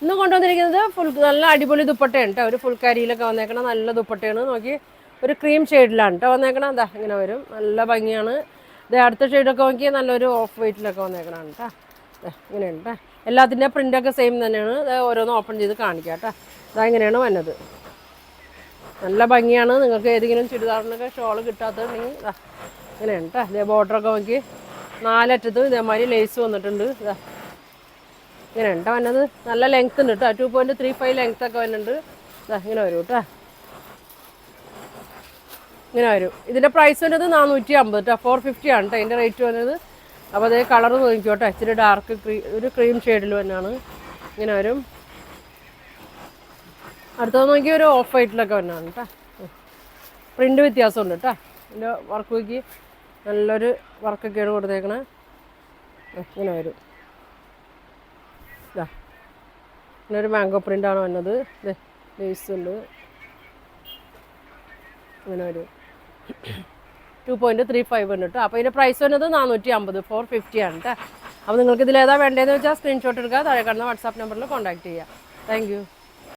ഇന്ന് കൊണ്ടുവന്നിരിക്കുന്നത് നല്ല അടിപൊളി ദുപ്പട്ടയാണ് കേട്ടോ. ഒരു ഫുൾ കരിയിലൊക്കെ വന്നേക്കണം, നല്ല ദുപ്പട്ടയാണ്. നോക്കി ഒരു ക്രീം ഷെയ്ഡിലാണ് കേട്ടോ വന്നേക്കണം. എന്താ ഇങ്ങനെ വരും, നല്ല ഭംഗിയാണ്. ഇത് അടുത്ത ഷെയ്ഡൊക്കെ നോക്കി നല്ലൊരു ഓഫ് വൈറ്റിലൊക്കെ വന്നേക്കണം കേട്ടോ. ഇങ്ങനെയാണ് കേട്ടോ. എല്ലാത്തിൻ്റെ പ്രിൻ്റൊക്കെ സെയിം തന്നെയാണ്. ഇത് ഓരോന്ന് ഓപ്പൺ ചെയ്ത് കാണിക്കാം കേട്ടോ. ഇതാ ഇങ്ങനെയാണ് വന്നത്. നല്ല ഭംഗിയാണ്. നിങ്ങൾക്ക് ഏതെങ്കിലും ചുരിദാറിനൊക്കെ ഷോള് കിട്ടാത്തതുണ്ടെങ്കിൽ ഇതാ ഇങ്ങനെയാണ് കേട്ടോ. ഇതേ ബോർഡറൊക്കെ നോക്കി 4 അറ്റത്തും ഇതേമാതിരി ലേസ് വന്നിട്ടുണ്ട്. ഇതാ ഇങ്ങനെയാണ് കേട്ടോ വന്നത്. നല്ല ലെങ്ത് ഉണ്ട് കേട്ടോ. 2.35 ലെങ്ത് ഒക്കെ വരുന്നുണ്ട്. ഇതാ ഇങ്ങനെ വരും കേട്ടോ. ഇങ്ങനെ വരും. ഇതിൻ്റെ പ്രൈസ് വന്നത് 450 കേട്ടോ. 450 ആണ് കേട്ടോ ഇതിൻ്റെ റേറ്റ് വന്നത്. അപ്പോൾ അതേ കളർ നോക്കിക്കോട്ടെ, ഇച്ചിരി ഡാർക്ക് ഒരു ക്രീം ഷെയ്ഡിൽ തന്നെയാണ്. ഇങ്ങനെ വരും. അടുത്തത് നോക്കി ഒരു ഓഫ് വൈറ്റിലൊക്കെ വന്നാണ് കേട്ടോ. പ്രിൻ്റ് വ്യത്യാസമുണ്ട് കേട്ടോ. ഇതിൻ്റെ വർക്ക് നോക്കി നല്ലൊരു വർക്കൊക്കെയാണ് കൊടുത്തേക്കണേ. ഇങ്ങനെ വരും. ഇതാ ഇങ്ങനൊരു മാംഗോ പ്രിൻ്റാണ് വന്നത്. ലേസ് ഉണ്ട്. ഇങ്ങനെ വരും. 2.35 ഉണ്ട് കേട്ടോ. അപ്പോൾ ഇതിൻ്റെ പ്രൈസ് വന്നത് 450, 450 ആണ് കേട്ടോ. അപ്പോൾ നിങ്ങൾക്ക് ഇതിലേതാ വേണ്ടതെന്ന് വെച്ചാൽ സ്ക്രീൻഷോട്ട് എടുക്കുക, താഴെ കാണുന്ന വാട്സാപ്പ് നമ്പറിൽ കോൺടാക്ട് ചെയ്യുക. Thank you.